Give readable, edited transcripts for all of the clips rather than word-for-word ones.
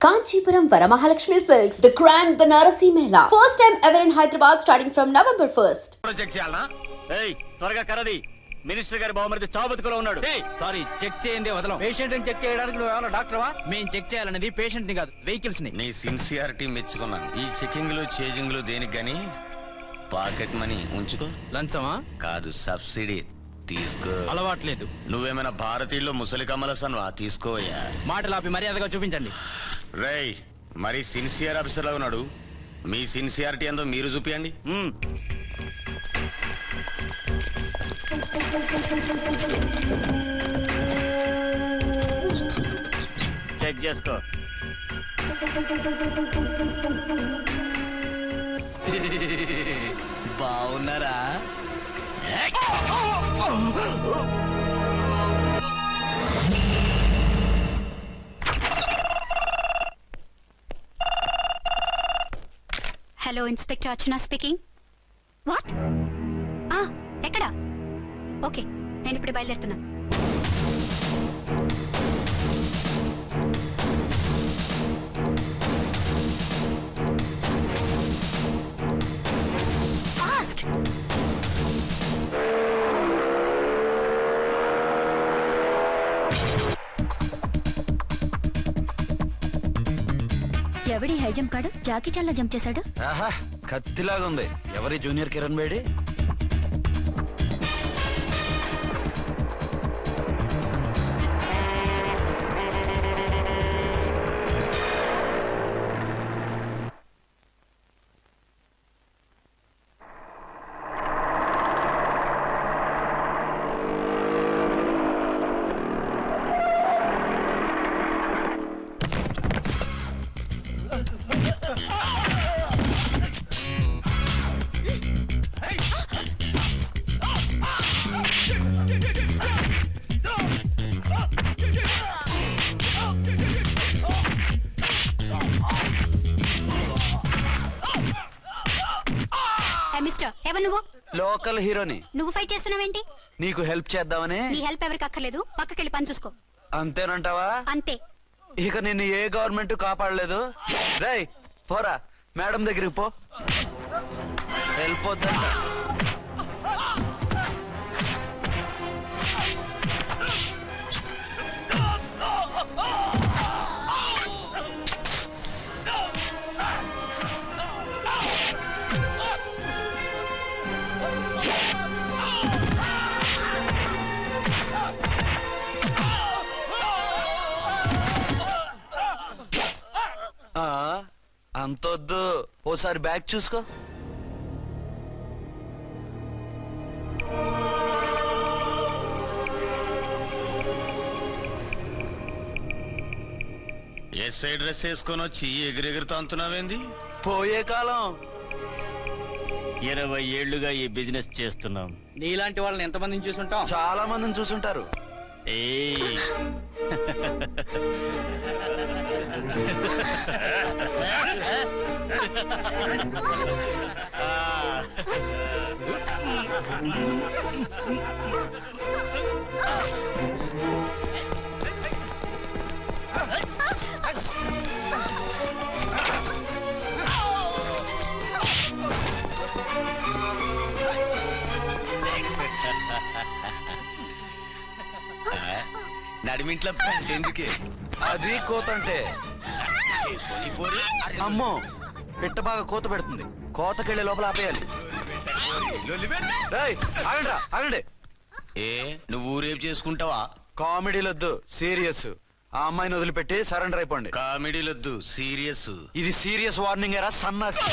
Kanchipuram Varamahalakshmi Silks, the Grand Banarasi Mela. First time ever in Hyderabad starting from November 1st. Check చేయాలా? ఏయ్ త్వరగా కరది. Minister గారి బావమరిది చావుబతుకులో ఉన్నాడు. సారీ, చెక్ చేయండి వదలం. పేషెంట్ ని చెక్ చేయడానికి నువ్వు ఏమైనా డాక్టర్వా? మేము చెక్ చేయాలనేది పేషెంట్ ని కాదు, వెహికల్స్ ని. నీ సిన్సియారిటీ మెచ్చుకున్నాను. ఈ చెకింగ్లు చేజింగ్లు దేనికి గాని పాకెట్ మనీ ఉంచుకో. లంచమా? కాదు, సబ్సిడీ తీసుకో. అలవాట్లేదు. నువ్వేమైనా భారతీయుల్లో ముసలి కమలసన్వా? తీసుకోయా. మాటలు ఆపి మర్యాదగా చూపించండి. రేయ్, మరి సిన్సియర్ ఆఫీసర్లా ఉన్నాడు. మీ సిన్సియారిటీ ఏందో మీరు చూపియండి. చెక్ చేసుకో. బాగున్నారా? Hello, inspector Archana speaking. What? ఎక్కడ? ఓకే, నేను ఇప్పుడు బయలుదేరుతున్నాను. ఫాస్ట్! ఎవడి హై జంప్ కాడు జాకీ చాన్లా జంప్ చేశాడు. కత్తిలాగా ఉంది. ఎవరి జూనియర్ కిరణ్ బేడి? మిస్టర్, ఎవరు నువ్వు? లోకల్ హీరోని. నువ్వు ఫైట్ చేస్తున్నావేంటి? నీకు హెల్ప్ చేద్దామని. నీ హెల్ప్ ఎవరికి అక్కర్లేదు, పక్కకెళ్ళి పని చూసుకో. అంతేనంటావా? అంతే. ఇక నిన్ను ఏ గవర్నమెంట్ కాపాడలేదు. రేయ్ పోరా, మేడం దగ్గరికి పో. హెల్ప్ వద్దంట. అంతొద్దు, ఓసారి బ్యాగ్ చూసుకో. ఎస్ఐ డ్రెస్ వేసుకొని వచ్చి ఎగిరెగురుతా అంటున్నావేంది? పోయే కాలం. 20 ఏళ్లుగా ఈ బిజినెస్ చేస్తున్నాం. నీలాంటి వాళ్ళని ఎంతమందిని చూసుంటాం? చాలా మందిని చూసుంటారు. నడిమింట్లో ఎందుకే? అది కోతంటే. అమ్మో, పిట్ట బాగా కోత పెడుతుంది. కోతకెళ్ళే లోపల ఆపేయాలి. ఆగండి. ఏ, నువ్వు ఊరేపు చేసుకుంటావా? కామెడీలొద్దు, సీరియస్. ఆ అమ్మాయిని వదిలిపెట్టి సరెండర్ అయిపోండి. కామెడీలొద్దు, సీరియస్. ఇది సీరియస్ వార్నింగ్ ఎరా సన్నాసి.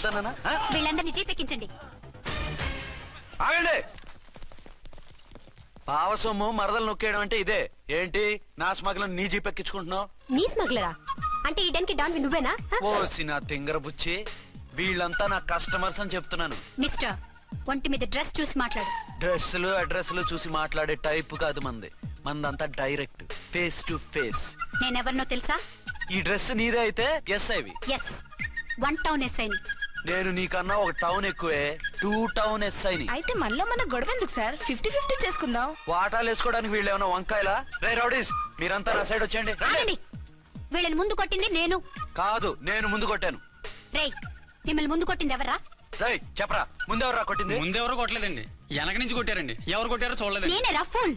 చెప్తానా? వీళ్ళందరినీ జీప్ ఎక్కించండి. ఆగండి. పావ సొమ్ము మరదలు నొక్కేయడం అంటే ఇదే. ఏంటి నా స్మగ్లం నీ జీప్ ఎక్కించుకుంటున్నావు? నీ స్మగ్లరా అంటే ఈ డెన్కి డాన్ నువ్వేనా? ఓసి నా తింగర బుచ్చి, వీళ్ళంతా నా కస్టమర్స్ అని చెప్తున్నాను. మిస్టర్, ఒంటి మీద డ్రెస్ చూసి మాట్లాడు. డ్రెస్సులు అడ్రస్లు చూసి మాట్లాడే టైప్ కాదు మంది. మందంతా డైరెక్ట్, ఫేస్ టు ఫేస్. నేనెవరినో తెలుసా? ఈ డ్రెస్ నీదే అయితే ఎస్ఐవి. ఎస్, 1 టౌన్ ఎస్ఐని. నేను నీకన్నా ఒక టౌన్ ఎక్కువే, 2 టౌన్ ఎస్ఐని. అయితే మనలో మన గొడవ ఎందుకు సార్? 50-50 చేసుకుందాం. వాటాలు వేసుకోవడానికి వీళ్ళు ఏమైనా వంకాయలా? రే రౌడీస్, మీరంతా నా సైడ్ వచ్చేయండి. ఆగండి. వీళ్ళని ముందు కొట్టింది నేను కాదు, నేను ముందు కొట్టాను. రేయ్, మిమ్మల్ని ముందు కొట్టింది ఎవరా? రేయ్ చెప్పరా, ముందెవరా కొట్టింది? ముందెవరు కొట్టలేదండి, వెనక నుంచి కొట్టారండి. ఎవరు కొట్టారో చూడలేదండి. నేనే రఫూల్.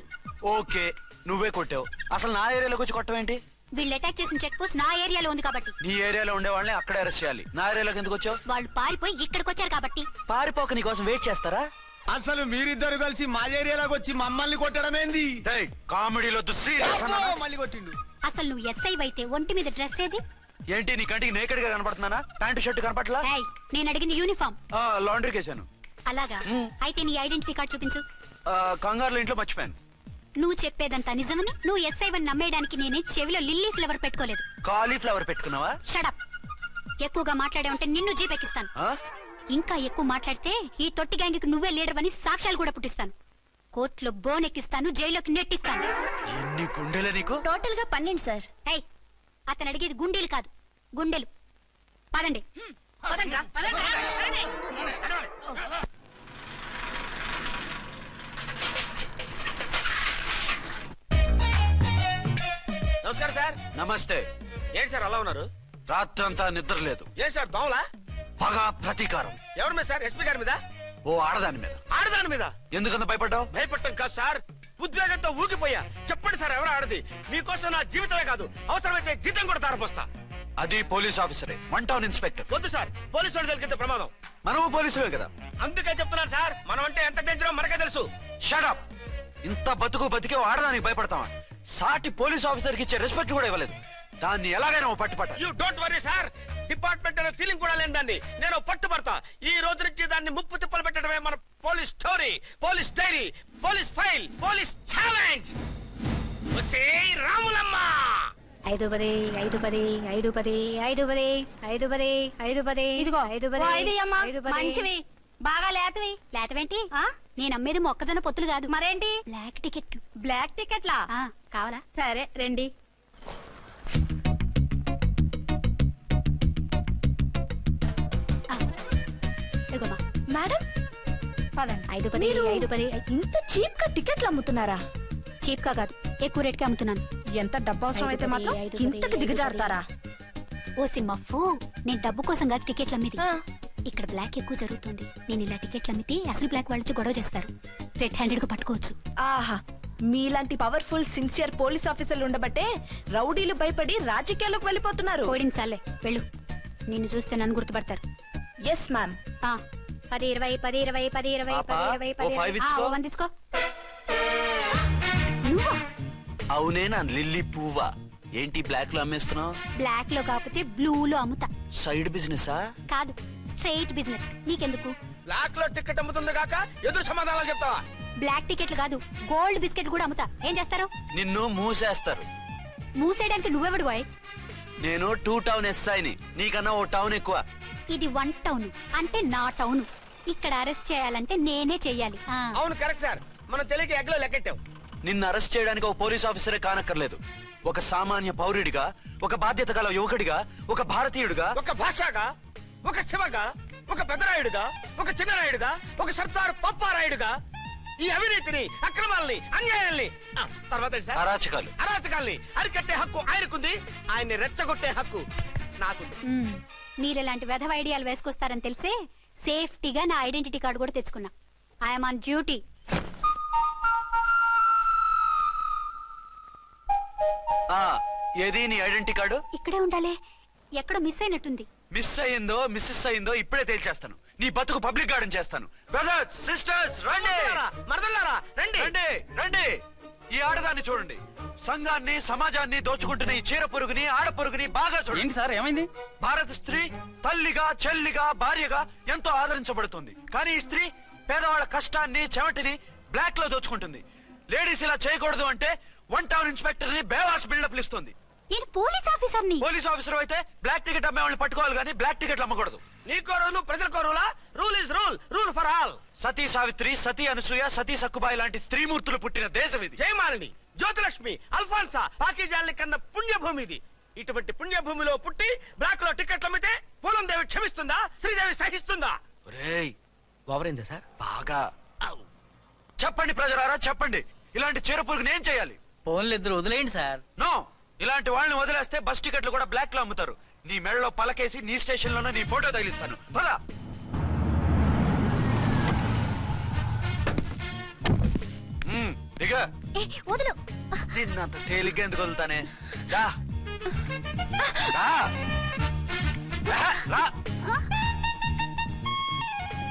ఓకే, నువ్వే కొట్టావు. అసలు నా ఏరియాలోకి వచ్చి కొట్టవేంటి? వీళ్ళు అటాక్ చేసిన చెక్ పోస్ట్ నా ఏరియాలో ఉంది కాబట్టి. నీ ఏరియాలో ఉండే వాళ్ళని అక్కడే అరెస్ట్ చేయాలి. నా ఏరియాలోకి ఎందుకు వచ్చావు? వాళ్ళు పారిపోయి ఇక్కడికి వచ్చారు కాబట్టి. పారిపోక నీ కోసం వెయిట్ చేస్తారా? అసలు మీరిద్దరు కలిసి మా ఏరియాలోకి వచ్చి మమ్మల్ని కొట్టడం ఏంది? రేయ్, కామెడీలో సీరియస్ అబ్బో, మళ్ళీ కొట్టిండు. అసలు నువ్వు ఎస్ఐ అయితే ఒంటి మీద డ్రెస్ ఏది? ఏంటి నీ కంటికి నేకెడ్ గా కనపడుతున్నానా? Pant shirt కనపట్లా? ఏయ్, నేను అడిగింది యూనిఫామ్. లాండ్రీకి వేసాను. అలాగా? అయితే నీ ఐడెంటిటీ కార్డ్ చూపించు. కంగారులో ఇంట్లో మర్చిపోయాను. నువ్వు చెప్పేదంతా నిజమని నువ్వు ఎస్ఐ వని నమ్మేయడానికి నేనే చెవిలో లిల్లీ ఫ్లవర్ పెట్టుకోలేదు. కాలీఫ్లవర్ పెట్టుకున్నావా? షడప్. ఎక్కువగా మాట్లాడే ఉంటే నిన్ను జీపెక్కిస్తాను. ఆ? ఇంకా ఎక్కువ మాట్లాడితే ఈ తొట్టి గ్యాంగ్కి నువ్వే లీడర్ అని సాక్ష్యాలు కూడా పుట్టిస్తాను. కోర్టులో బోన్ ఎక్కిస్తాను, జైల్లోకి నెట్టిస్తాను. ఎన్ని గుండెలే నీకు? టోటల్ గా 12 సార్. ఏయ్, అతను అడిగేది గుండెలు కాదు, గుండెలు. పదండి. నమస్కారం సార్. నమస్తే. ఏంటి సార్ అలా ఉన్నారు? రాత్రంతా నిద్ర లేదు. ఏ సార్ దోమలా? పగ ప్రతీకారం. ఎవరి మీద సార్? ఎస్పీ గారి మీద? ఓ ఆడదాని మీద. ఆడదాని మీద? ఎందుకంత భయపడ్డావు? భయపడటం కాదు సార్, ఉద్వేగంతో ఊగిపోయా. చెప్పండి సార్, ఎవరు ఆడది? మీకోసం నా జీవితమే కాదు, అవసరమైతే జీతం కూడా తారపోస్తా. అది పోలీస్ ఆఫీసరే, 1 టౌన్ ఇన్స్పెక్టర్. వద్దు సార్, పోలీసు వాడు దొరికితే ప్రమాదం. మనము పోలీసులే కదా. అందుకే చెప్తున్నాను సార్, మనం అంటే ఎంత డేంజరో మనకే తెలుసు. షడప్. ఇంత బతికే ఆడదానికి భయపడతావా? సాటి పోలీస్ ఆఫీసర్ కి ఇచ్చే రెస్పెక్ట్ కూడా ఇవ్వలేదు. దాన్ని ఎలాగైనా పట్టుపట్ట. You don't worry sir, department అనే ఫీలింగ్ కూడా లేని దాన్ని నేను పట్టుబడతా. ఈ రోజు నుంచి దాన్ని ముప్పు తిప్పలు పెట్టడమే మన police story, police diary, police file, police challenge. Ramulamma 5 10 5 10 5 10 5 10 5 10 5 10 ఇదిగో 5 10 మంచివి బాగా లేతవి. లేతవేంటి? నేను అమ్మేది మొక్కజొన్న పొత్తులు కాదు. మరేంటి? బ్లాక్ టికెట్లు. బ్లాక్ టికెట్లా? కావాలా? సరే రండి. ఇదిగోమా మేడం, పదండి. 5 10 5 10. ఇంత చీప్ గా టికెట్లు అమ్ముతున్నారా? చీప్ గా కాదు, ఎక్కువ రేట్కి అమ్ముతున్నాను. ఎంత డబ్బు అవసరం అయితే మాత్రం 5 10 ఇంతకు దిగజారుతారా? ఓ సిమ్మఫు, నేను డబ్బు కోసం కాదు టికెట్లు అమ్మేది. ఆ. ఇక్కడ బ్లాక్ ఎక్కువ జరుగుతుంది. నేను ఇలా టికెట్లు అమ్మితే అసలు బ్లాక్ వాళ్ళు గొడవ చేస్తారు. రెడ్ హ్యాండెడ్ గా పట్టుకోవచ్చు. ఆహా, మీలాంటి పవర్ఫుల్ సిన్సియర్ పోలీస్ ఆఫీసర్లు ఉండబట్టే రౌడీలు భయపడి రాజకీయాల్లోకి వెళ్ళిపోతున్నారు. ఓడించాలే, వెళ్ళు. నిన్ను చూస్తే నన్ను గుర్తుపడతారు. Yes ma'am. 10 20 10 20 10 20 పాపా, 10 20 ఓ 5 ఇచ్చుకో. 1 తీసుకో. నువ్వా? అవునే నా లిల్లీ పువ్వా. ఏంటి బ్లాక్ లో అమ్మేస్తున్నావు? బ్లాక్ లో కాకపోతే బ్లూ లో అమ్ముతా. సైడ్ బిజినెసా? కాదు, స్ట్రైట్ బిజినెస్. నీకెందుకు? బ్లాక్ లో టికెట్ అమ్ముతుంది కాక ఎదురు సమాధానాలు చెప్తావా? బ్లాక్ టికెట్లు కాదు, గోల్డ్ బిస్కెట్ కూడా అమ్ముతా. ఏం చేస్తారు? నిన్ను మూసేస్తారు. మూసేయడానికి నువ్వెవడు బాయ్? నేను 2 టౌన్ ఎస్ఐని, నీకన్నా ఓ టౌన్ ఎక్కువ. ఇది 1 టౌన్ అంటే నా టౌన్. ఇక్కడ అరెస్ట్ చేయాలంటే నేనే చెయ్యాలి. అవును కరెక్ట్ సార్, మనం తెలియక ఎగ్లో లెక్కెట్టాం. నిన్ను అరెస్ట్ చేయడానికి ఒక పోలీస్ ఆఫీసరే కానక్కర్లేదు. ఒక సామాన్య పౌరుడిగా, ఒక బాధ్యత గల యువకుడిగా, ఒక భారతీయుడిగా, ఒక భాషగా, ఒక శివగా, ఒక పెద్దరాయుడుగా, ఒక చిన్నరాయుడుగా, ఒక సర్దార్ పప్పారాయుడుగా ఈ అవినీతిని, అక్రమాలని, అన్యాయాల్ని, తర్వాత ఏంటి సార్? అరాచకాల్ని అరికట్టే హక్కు ఆయనకుంది. ఆయన్ని రెచ్చగొట్టే హక్కు నాకుంది. మీరెలాంటి వెధవ ఐడియాలు వేసుకొస్తారని తెలిసే సేఫ్టీగా నా ఐడెంటిటీ కార్డు కూడా తెచ్చుకున్నా. I'm on duty. ఏది నీ ఐడెంటిటీ కార్డు? ఇక్కడే ఉండాలి. ఎక్కడ మిస్ అయినట్టుంది. మిస్ అయ్యిందో మిస్సెస్ అయ్యిందో ఇప్పుడే తేల్చేస్తాను. నీ బతుకు పబ్లిక్ గార్డెన్ చేస్తాను. బ్రదర్స్ సిస్టర్స్ రండి, మరదల్లారా రండి. రండి రండి. ఈ ఆడదాన్ని చూడండి. సంఘాన్ని సమాజాన్ని దోచుకుంటున్న ఈ చీర పురుగుని ఆడ పురుగుని బాగా చూడండి. ఏంటి సార్ ఏమైంది? భారత స్త్రీ తల్లిగా చెల్లిగా భార్యగా ఎంతో ఆదరించబడుతుంది. కానీ ఈ స్త్రీ పేదవాళ్ళ కష్టాన్ని చెమటిని బ్లాక్ లో దోచుకుంటుంది. లేడీస్ ఇలా చేయకూడదు అంటే 1 టౌన్ ఇన్స్పెక్టర్ ని బేవాస్ బిల్డప్ ఇస్తుంది. నేను పోలీస్ ఆఫీసర్ని. పోలీస్ ఆఫీసర్ అయితే బ్లాక్ టికెట్ అమ్మే వాళ్ళని పట్టుకోవాలి కానీ బ్లాక్ టికెట్లు అమ్మకూడదు. నీకో రూలు ప్రజలకో రూలా? Rule is rule, rule for all. Sati Savitri, Sati Anasuya, Sati Sakkubai లాంటి స్త్రీమూర్తులు పుట్టిన దేశం ఇది. జయమాలిని, జ్యోతిలక్ష్మి, అల్ఫాన్సా, పాకిజాల్ని కన్న పుణ్యభూమి ఇది. ఇటువంటి పుణ్యభూమిలో పుట్టి బ్లాక్ లో టికెట్లు అమ్మితే పూలం దేవి క్షమిస్తుందా? శ్రీదేవి సహిస్తుందా? రేయ్ ఓవరైందా సార్? బాగా చెప్పండి ప్రజలారా, చెప్పండి. ఇలాంటి చీర పురుగుని ఏం చేయాలి? ఫోన్లు ఇద్దరు వదిలేయండి సార్. నో, ఇలాంటి వాళ్ళని వదిలేస్తే బస్ టికెట్లు కూడా బ్లాక్ లో అమ్ముతారు. నీ మెడలో పలకేసి నీ స్టేషన్ లోనే నీ ఫోటో తగిలిస్తాను. పదా దిగ. వదులు. నిన్నంత తేలిగ్గా ఎందుకు వదులుతానే? రా. రా. రా, రా.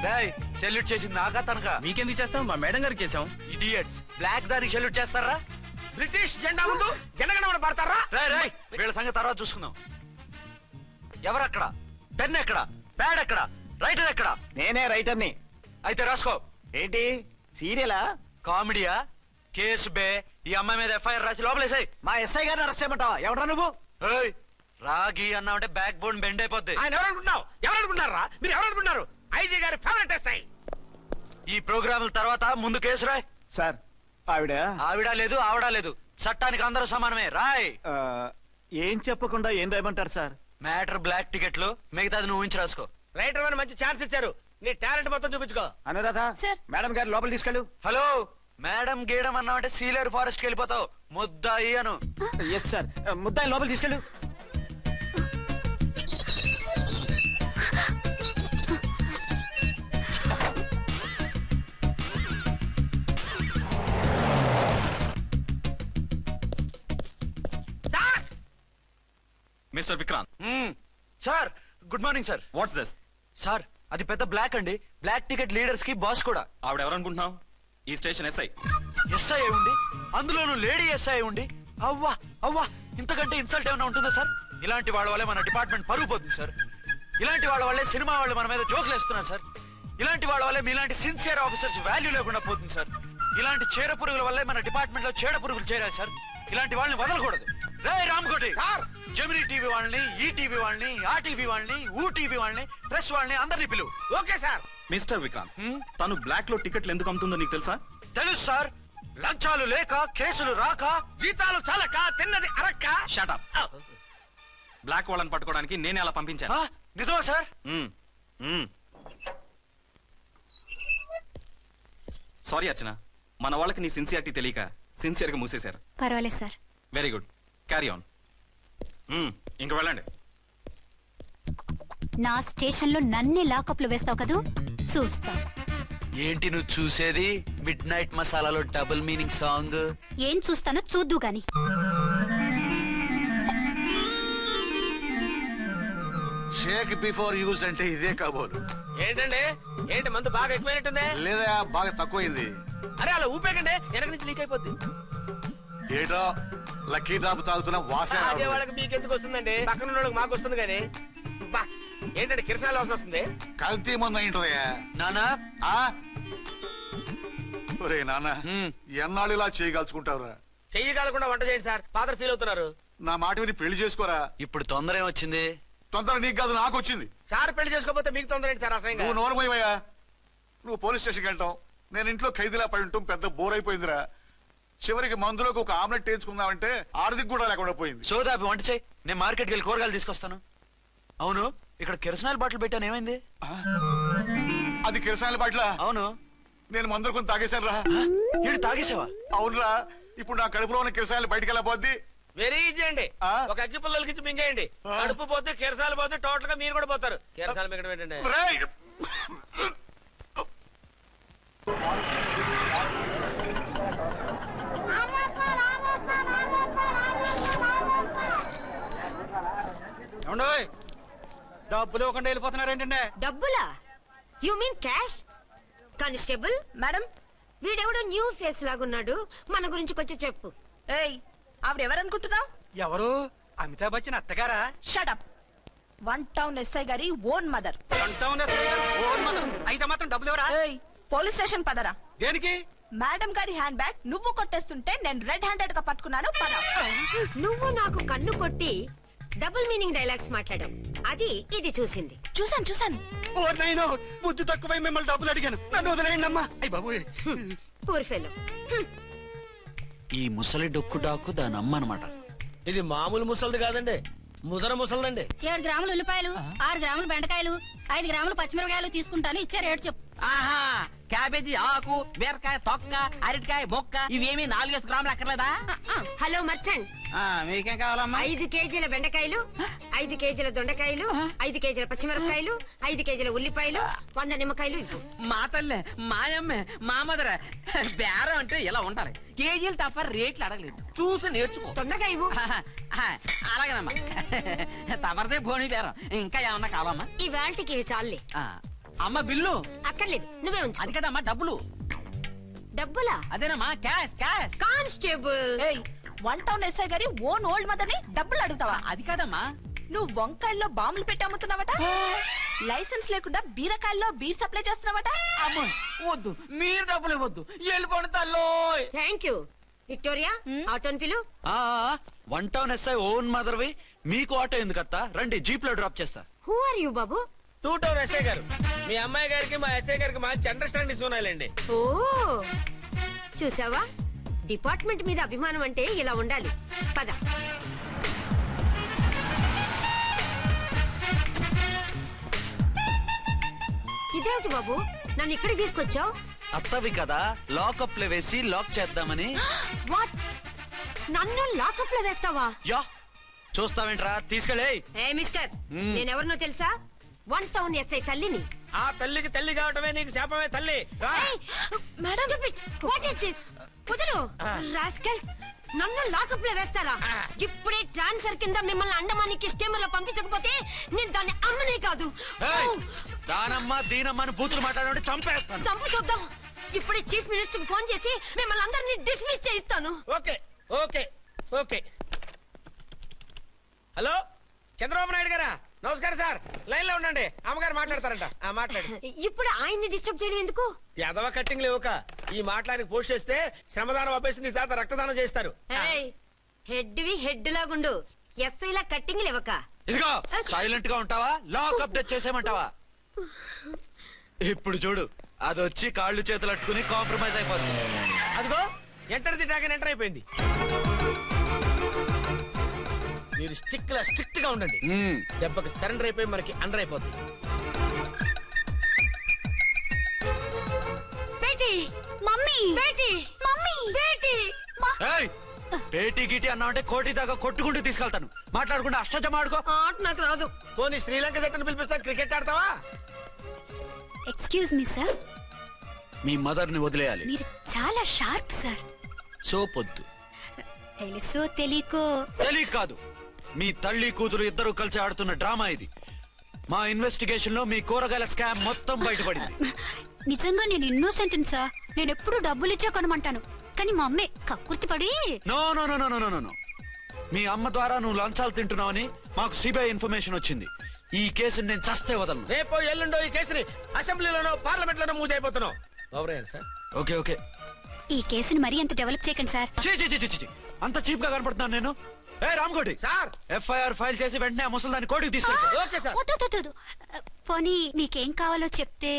రేయ్, సెల్యూట్ చేసింది నాకా తనకా? మీకెందుకు చేస్తాం? మా మేడం గారికి చేసాం. ఇడియట్స్, బ్లాక్ దానికి సెల్యూట్ చేస్తారా? బ్రిటిష్ జెండా ముందు జనగణమన పడతారా? రేయ్ వీళ్ళ సంగతి తర్వాత చూసుకుందాం. ఎవరక్కడ? పెన్ ఎక్కడ? ప్యాడ్ ఎక్కడ? రైటర్ ఎక్కడ? నేనే రైటర్ని. అయితే రాసుకో. ఏంటి సీరియలా? కామెడీయా? కేసు బే. ఈ అమ్మాయి మీద ఎఫ్ఐఆర్ రాసి లోపలేసాయి. మా ఎస్ఐ గారిని అరెస్ట్ చేయమంటావా? ఎవడా నువ్వు? రాగి అన్నావంటే బ్యాక్ బోన్ బెండ్ అయిపోద్ది. ఆయన ఎవరనుకుంటున్నావు? ఎవరనుకుంటున్నారా మీరు? ఎవరనుకుంటున్నారు? ఐజీ గారి ఫేవరెట్ ఎస్ఐ. ఈ ప్రోగ్రాముల తర్వాత ముందు కేసు రాయ్. సార్ ఆవిడ ఆవిడ లేదు ఆవిడ లేదు, చట్టానికి అందరూ సమానమే. రాయ్. ఏం చెప్పకుండా ఏం రాయమంటారు సార్? మ్యాటర్ బ్లాక్ టికెట్లు, మిగతాది నువ్వు ఉంచి రాసుకో. రైటర్ అని మంచి ఛాన్స్ ఇచ్చారు. నీ టాలెంట్ మొత్తం చూపించుకో. అనురాధ, సార్. మేడం గారు లోపల తీసుకెళ్ళు. హలో, మేడం గీయడం అన్నావంటే సీలేరు ఫారెస్ట్ కి వెళ్ళిపోతావు. ముద్దాయి అను. ఎస్ సార్, ముద్దాయి లోపల తీసుకెళ్ళు. Mister Vikrant, sir good morning sir. What's this? Sir అది పెద్ద బ్లాక్ అండి. బ్లాక్ టికెట్ లీడర్స్ కి బాస్ కూడా. ఆవిడ ఎవరనుకుంటున్నావు? ఈ స్టేషన్ ఎస్ఐ. ఎస్ఐ ఉండి, అందులోనూ లేడీ ఎస్ఐ ఉండి, అవ్వా అవ్వా, ఇంతకంటే ఇన్సల్ట్ ఏమైనా ఉంటుందా సార్? ఇలాంటి వాళ్ళ వల్లే మన డిపార్ట్మెంట్ పరుగు పోతుంది సార్. ఇలాంటి వాళ్ళ వల్లే సినిమా వాళ్ళు మన మీద జోకులు వేస్తున్నారు సార్. ఇలాంటి వాళ్ళ వల్లే మీలాంటి సిన్సియర్ ఆఫీసర్స్ వాల్యూ లేకుండా పోతుంది సార్. ఇలాంటి చీడ పురుగుల వల్లే మన డిపార్ట్మెంట్ లో చీడ పురుగులు చేరాయి సార్. ఇలాంటి వాళ్ళని వదలకూడదు. రే రామ్కోటి సార్, జెమినీ టీవీ వాళ్ళని, ఈ టీవీ వాళ్ళని, ఆ టీవీ వాళ్ళని, ఊ టీవీ వాళ్ళని, ప్రెస్ వాళ్ళని అందరినీ పిలువు. Okay sir. మిస్టర్ విక్రాంత్, తను బ్లాక్ లో టికెట్లు ఎందుకు అమ్ముతుందో నీకు తెలుసా? తెలుసు సార్. లంచాలు లేక, కేసులు రాక, జీతాలు చాలక, తిన్నది అరక్క. Shut up. బ్లాక్ వాళ్ళని పట్టుకోవడానికి నేనే అలా పంపించాను. నిజమా సార్? సారీ అర్చన, మన వాళ్ళకి నీ సిన్సియారిటీ తెలియక సిన్సియర్ గా మూసేశారు. పర్వాలేదు sir. Very good, carry on. ఇంక వెళ్ళండి. నా స్టేషన్ లో నన్నే లాకప్ లో వేస్తావు కదూ, చూస్తా. ఏంటి నువ్వు చూసేది? మిడ్ నైట్ మసాలాలో డబుల్ మీనింగ్ సాంగ్. ఏం చూస్తానో చూద్దు గాని. షేక్ బిఫోర్ యూజ్ అంటే ఇదే కాబోలు. ఏంటండి, ఏంటి మందు బాగా ఎక్కువైనట్టుంది? లేదా బాగా తక్కువైంది. అరే అలా ఊపేకండి, వెనక నుంచి లీక్ అయిపోద్ది. ఏటో లక్కీ డ్రాప్ తాగుతున్న వాసన అదే రావట్లేదు. వాళ్ళకి మీకు ఎందుకు వస్తుందండి? పక్కన ఉన్న వాళ్ళకి మాకు వస్తుంది కానీ. బా, ఏంటంటే కిరసాల వాసన వస్తుంది. కల్తీ మందు అయింటదయ్యా. నానా ఒరే నాన్న, ఎన్నాళ్ళు ఇలా చేయగలుచుకుంటావురా? చెయ్యగలకుండా వంట చేయండి సార్, ఫాదర్ ఫీల్ అవుతున్నారు. నా మాట విని పెళ్లి చేసుకోరా. ఇప్పుడు తొందర ఏమొచ్చింది? తొందర నీకు కాదు, నాకు వచ్చింది. సార్ పెళ్లి చేసుకోకపోతే మీకు తొందర ఏంటి సార్? అసహ్యంగా. నువ్వు నోరుమోయవయ్యా. నువ్వు పోలీస్ స్టేషన్కి వెళ్తావు, నేను ఇంట్లో ఖైదీలా పడి ఉంటాం. పెద్ద బోర్ అయిపోయిందిరా. చివరికి మందులోకి ఒక ఆమ్లెట్ వేయించుకుందామంటే ఆర్థిక కూడా లేకుండా పోయింది. సోదాపి వంట చేయి, నేను మార్కెట్కి వెళ్ళి కూరగాయలు తీసుకొస్తాను. అవును, ఇక్కడ కిరసనాయిల్ బాటిల్ పెట్టాను, ఏమైంది? అది కిరసాయల బాట్ల. అవును. నేను మందులు కొని తాగేశాను రా. ఈడు తాగేసావా? అవునురా. ఇప్పుడు నా కడుపులో ఉన్న కిరసాయలు బయటికి వెళ్ళబోద్ది. వెరీ ఈజీ అండి. ఆ? ఒక అగ్గి పుల్లలకి మింగేయండి. కడుపు పోతే కిరసాలు పోతే టోటల్ గా మీరు కూడా పోతారు. కిరసాలు మింగడం ఏంటండి? రేయ్! ఏమండోయ్, డబ్బులు ఇవ్వకుండా వెళ్ళిపోతున్నారు ఏంటంటే? డబ్బులా? You mean cash? Constable madam, వీడెవడో న్యూ ఫేస్ లాగున్నాడు, మన గురించి కొంచెం చెప్పు. ఏయ్ ఆవిడ ఎవరనుకుంటున్నావు? ఎవరు? అమితాబ్ బచ్చన్ అత్తగారా? షటప్. 1 టౌన్ ఎస్ఐ గారి ఓన్ మదర్. అయితే మాత్రం డబ్బులు ఎవరా? పోలీస్ స్టేషన్ పదరా. దేనికి? మేడం గారి హ్యాండ్ బ్యాగ్ నువ్వు కొట్టేస్తుంటే నేను రెడ్ హ్యాండెడ్ గా పట్టుకున్నాను. పద. నువ్వు నాకు కన్ను కొట్టి డబుల్ మీనింగ్ డైలాగ్స్ మాట్లాడావు. అది ఇది చూసింది. చూసాను. ఓ నైనో, బుద్ధి తక్కువై మిమ్మల్ని డబ్బులు అడిగాను. నన్ను వదిలేయండి అమ్మా. అయ్య బాబు. Poor fellow. ఈ ముసలి డొక్కు డాకు దాని అమ్మ అనమాట. ఇది మామూలు ముసలిది కాదండి, ముదర ముసలిదండి. 7 గ్రాములు ఉల్లిపాయలు, 6 గ్రాములు బెండకాయలు, 5 గ్రాములు పచ్చిమిరపకాయలు తీసుకుంటాను. ఇచ్చే రేటు చెప్పు. ఆహా, క్యాబేజీ ఆకు, బీరకాయ తొక్క, అరటికాయ బొక్క ఇవేమి 4 గ్రాములు అక్కర్లేదా? హలో మర్చండ్, మీకేం కావాలమ్మా? 5 కేజీల బెండకాయలు, 5 కేజీల దొండకాయలు, 5 కేజీల పచ్చిమిరపకాయలు, 5 కేజీల ఉల్లిపాయలు, 100 నిమ్మకాయలు ఇవ్వు. మా తల్లే, మాయమ్మే, మా మదర బేరం అంటే ఇలా ఉండాలి. కేజీలు తప్ప రేట్లు అడగలేదు, చూసి నేర్చుకో. తొందరగా ఇవ్వు. అలాగేనమ్మా. తమరిదే భోని బేరం. ఇంకా ఏమన్నా కావాలమ్మా? ఇవాళకి ఇవి చాలులే. అమ్మ బిల్లు అక్కర్లేదు, నువ్వే ఉంచు. అది కదమ్మా డబ్బులు. డబ్బులా? అదేనమ్మా, cash cash. Constable. 1 town SI గారి ఓన్ ఓల్డ్ మదర్ ని డబ్బులు అడుగుతావా? అది కదమ్మా. నువ్వు వంకాయల్లో బాంబులు పెట్టి అమ్ముతున్నావట, లైసెన్స్ లేకుండా బీరకాయల్లో బీర్ సప్లై చేస్తున్నావట. అమ్మో వద్దు, మీరు డబ్బులు ఇవ్వద్దు, వెళ్ళిపోండి తల్లో. Thank you. విక్టోరియా, ఆటోన్ పిలు. 1 టౌన్ ఎస్ఐ ఓన్ మదర్వి, మీకు ఆటో ఎందుకు అత్త? రండి, జీప్ లో డ్రాప్ చేస్తా. హూ ఆర్ యూ బాబు? 2 టౌన్ ఎస్ఐ గారు, మీ అమ్మాయి గారికి మా ఎస్ఐ గారికి మంచి అండర్స్టాండింగ్ ఉన్నాయిలేండి. ఓ చూసావా, డిపార్ట్మెంట్ మీద అభిమానం అంటే ఇలా ఉండాలి. పద. ఇదేమిటి బాబు, నన్ను ఇక్కడికి తీసుకొచ్చావు? అత్తవి కదా, లాకప్ లో వేసి లాక్ చేద్దామని. వాట్, నన్ను లాకప్ లో వేస్తావా? యా, చూస్తావేంట్రా, తీసుకెళ్ళే. ఏ మిస్టర్, నేనెవరినో తెలుసా? 1 టౌన్ ఎస్ఐ తల్లిని. ఆ తల్లికి తల్లి కావటమే నీకు శాపమే తల్లి. రా. What is this? కుదురు రాస్కల్స్, నన్ను లాకప్ లో వేస్తారా? ఇప్పుడే ట్రాన్స్ఫర్ కింద మిమ్మల్ని అండమానికి స్టీమర్ లో పంపించకపోతే నేను దాన్ని అమ్మనే కాదు. దానమ్మ దీనమ్మని బూతులు మాట్లాడే చంపేస్తాను. చంపు చూద్దాం. ఇప్పుడే చీఫ్ మినిస్టర్ ఫోన్ చేసి మిమ్మల్ని అందరినీ డిస్మిస్ చేయిస్తాను. Okay okay okay. Hello, Chandrababu Naidu గారా? నమస్కారం సార్, లైన్ లో ఉండండి, అమ్మగారు మాట్లాడతారంట. మాట్లాడు. ఇప్పుడు ఆయన్ని డిస్టర్బ్ చేయడం ఎందుకు? ఎదవ కట్టింగ్ లేవుక ఈ మాట్లాడి పోస్ట్ చేస్తే శ్రమదానం అభ్యసి నీ తాత రక్తదానం చేస్తారు. హెడ్వి హెడ్ లాగుండు, ఎస్ఐ లా కట్టింగ్ లేవక. ఇదిగో సైలెంట్ గా ఉంటావా, లాక్ అప్డేట్ చేసేమంటావా? ఇప్పుడు చూడు, అది వచ్చి కాళ్ళు చేతులు అట్టుకుని కాంప్రమైజ్ అయిపోతుంది. అదిగో ఎంటర్ ది డ్రాగన్ ఎంటర్ అయిపోయింది. మీరు స్ట్రిక్ట్ గా ఉండండి, దెబ్బకి సరెండర్ అయిపోయి మనకి అండర్ అయిపోద్ది. బేటీ, మమ్మీ, బేటీ, మమ్మీ, బేటీ. పేటీ గిటి అన్నావంటే కోటి దాకా కొట్టుకుంటూ తీసుకెళ్తాను. మాట్లాడకుండా అష్టజమ ఆడుకో. ఆట నాకు రాదు. పోనీ శ్రీలంక జట్టును పిలిపిస్తా, క్రికెట్ ఆడతావా? ఎక్స్క్యూజ్ మీ సార్, మీ మదర్ ని వదిలేయాలి. మీరు చాలా షార్ప్ సార్. సోపొద్దు. తెలుసో తెలియకో. తెలియ కాదు, మీ తల్లి కూతురు ఇద్దరు కలిసి ఆడుతున్న డ్రామా ఇది. మా ఇన్వెస్టిగేషన్ లో మీ కూరగాయల స్కామ్ మొత్తం బయటపడింది. నిజంగా నేను ఇన్నోసెంట్ సార్. నేను ఎప్పుడు డబ్బులు ఇచ్చా కొనమంటాను, కానీ మా అమ్మే కక్కుర్తి పడి. No no no no no no no. మీ అమ్మ ద్వారా నువ్వు లంచాలు తింటున్నావని మాకు సిబిఐ ఇన్ఫర్మేషన్ వచ్చింది. ఈ కేసుని నేను చస్తే వదలను. రేపో ఎల్లుండో ఈ కేసుని అసెంబ్లీలోనో పార్లమెంట్ లోనో మూవ్ అయిపోతున్నావు. Sir okay okay. ఈ కేసుని మరీ అంత డెవలప్ చేయకండి సార్. అంత చీప్ గా కనపడుతున్నాను నేను? ఏ రామ్కోటి సార్, ఎఫ్ఐఆర్ ఫైల్ చేసి వెంటనే ఆ ముసలిదాన్ని కోర్టుకి తీసుకెళ్ళి. Okay sir. వద్దు. పోనీ మీకేం కావాలో చెప్తే.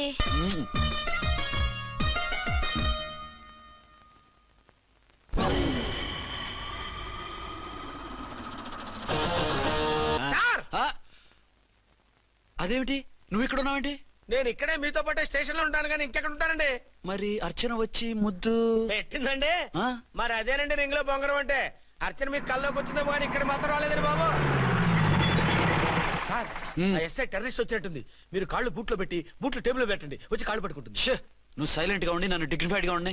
అదేమిటి, నువ్వు ఇక్కడ ఉన్నావేంటి? నేను ఇక్కడే మీతో పాటే స్టేషన్ లో ఉంటాను, కానీ ఇంకెక్కడ ఉంటానండి? మరి అర్చన వచ్చి ముద్దు పెట్టిందండి. మరి అదేనండి రింగ్ లో బొంగరం అంటే. అర్చన మీకు కల్లోకి వచ్చిందేమో కానీ ఇక్కడ మాత్రం రాలేదండి బాబు. సార్, ఎస్ఐ టెర్రరిస్ట్ వచ్చినట్టుంది. మీరు కాళ్ళు బూట్లో పెట్టి బూట్లు టేబుల్ పెట్టండి, వచ్చి కాళ్ళు పట్టుకుంటుంది. నువ్వు సైలెంట్ గా ఉండి నన్ను డిగ్నిఫైడ్ గా ఉండి.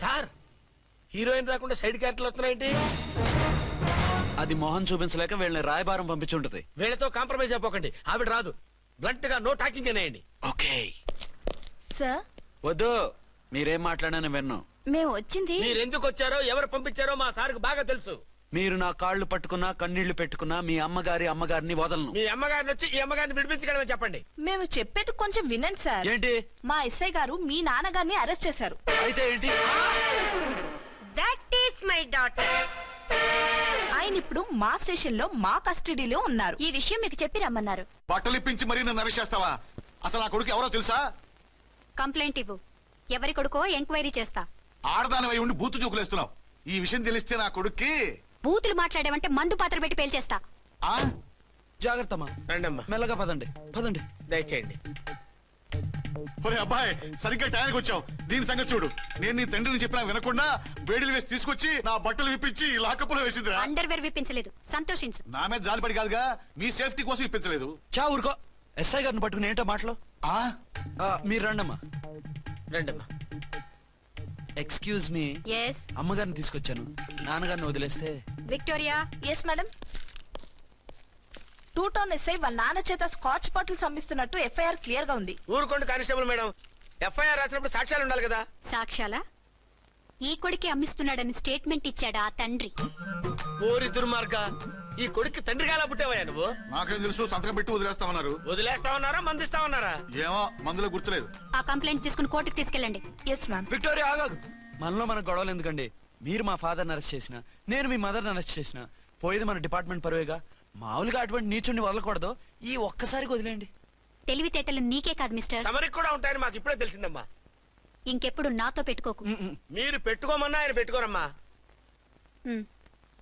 సార్, హీరోయిన్ రాకుండా సైడ్ క్యారెక్టర్లు వస్తున్నాయేంటి? అది మొహం చూపించలేక వీళ్ళని రాయబారం పంపించుంటది. వీళ్ళతో కాంప్రమైజ్ అయిపోకండి, ఆవిడ రాదు. బ్లంట్ గా నో టాకింగ్ అనేయండి. ఓకే సార్, వద్దు, మీరేం మాట్లాడానని విన్ను. మేము వచ్చింది మీరెందుకు వచ్చారో ఎవరు పంపించారో మా సార్కు బాగా తెలుసు. మీరు నా కాళ్ళు పట్టుకున్నా కన్నీళ్లు పెట్టుకున్నా మీ అమ్మగారిని వదలను. మీ అమ్మగారిని వచ్చి ఈ అమ్మగారిని విడిపించగలమని చెప్పండి. మేము చెప్పేది కొంచెం వినండి సార్. ఏంటి? మా ఎస్ఐ గారు మీ నాన్నగారిని అరెస్ట్ చేశారు. అయితే ఏంటి? That is my daughter. ఆయన ఇప్పుడు మా స్టేషన్ లో మా కస్టడీలో ఉన్నారు. ఈ విషయం మీకు చెప్పి రమ్మన్నారు. బట్టలు ఇప్పించి మరీ నన్ను అరెస్ట్ చేస్తావా? అసలు నా కొడుకు ఎవరో తెలుసా? కంప్లైంట్ ఇవ్వు. ఎవరి కొడుకో ఎంక్వైరీ చేస్తా. ఆడదానివై ఉండి బూతు జోకులేస్తున్నావు. ఈ విషయం తెలిస్తే నా కొడుక్కి బూతులు మాట్లాడేవంటే మందు పాత్ర పెట్టి పేల్చేస్తా. ఆ జాగ్రత్తమ్మా. రండమ్మా. మెల్లగా పదండి. దయచేయండి. ఒరే అబ్బాయి, సరిగ్గా టైంకి వచ్చావు. దీని సంగతి చూడు. నేను నీ తండ్రిని చెప్పినా వినకుండా వేడిలు వేసి తీసుకొచ్చి నా బట్టలు విప్పించి లాకప్పులో వేసిందిరా. అండర్వేర్ విప్పించలేదు, సంతోషించు. నా మీద జాలిపడి కాదుగా, మీ సేఫ్టీ కోసం ఇప్పించలేదు. చా ఊరుకో. ఎస్ఐ గారిని పట్టుకుని ఏంటో మాటలు. మీరు రండమ్మా. రండమ్మా. Excuse me. ఎస్ అమ్మగారిని తీసుకొచ్చాను. నాన్నగారిని వదిలేస్తే. Victoria. Yes madam. 2 town SI వాళ్ళ నాన్న చేత స్కాచ్ బాటిల్స్ అమ్మిస్తున్నట్టు ఎఫ్ఐఆర్ క్లియర్ గా ఉంది. ఊరుకోండి కానిస్టేబుల్ మేడం. ఎఫ్ఐఆర్ రాసినప్పుడు సాక్ష్యాలు ఉండాలి కదా. సాక్ష్యాలా? ఈ కొడుకే అమ్మిస్తున్నాడని స్టేట్మెంట్ ఇచ్చాడా ఆ తండ్రి? ఓరి దుర్మార్గ, ఈ కొడుక్కి తండ్రిగా ఎలా పుట్టావయ్యా నువ్వు? నాకేం తెలుసు, సంతకం పెట్టి వదిలేస్తామన్నారు. వదిలేస్తామన్నారా మందిస్తామన్నారా? ఏమో, మందులో గుర్తులేదు. ఆ కంప్లైంట్ తీసుకుని కోర్టుకు తీసుకెళ్ళండి. Yes ma'am. విక్టోరియా ఆగాగు. మనలో మనకు గొడవలు ఎందుకండి? మీరు మా ఫాదర్ని అరెస్ట్ చేసిన, నేను మీ మదర్ని అరెస్ట్ చేసిన, పోయేది మన డిపార్ట్మెంట్ పరువేగా. మామూలుగా అటువంటి నీచుడిని వదలకూడదు. ఈ ఒక్కసారికి వదిలేండి. తెలివితేటలు నీకే కాదు మిస్టర్, తమరికి కూడా ఉంటాయని మాకు ఇప్పుడే తెలిసిందమ్మా. ఇంకెప్పుడు నాతో పెట్టుకోకు. మీరు పెట్టుకోమన్నా ఆయన పెట్టుకోరమ్మా.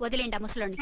వదిలేండి ఆ ముసలోని.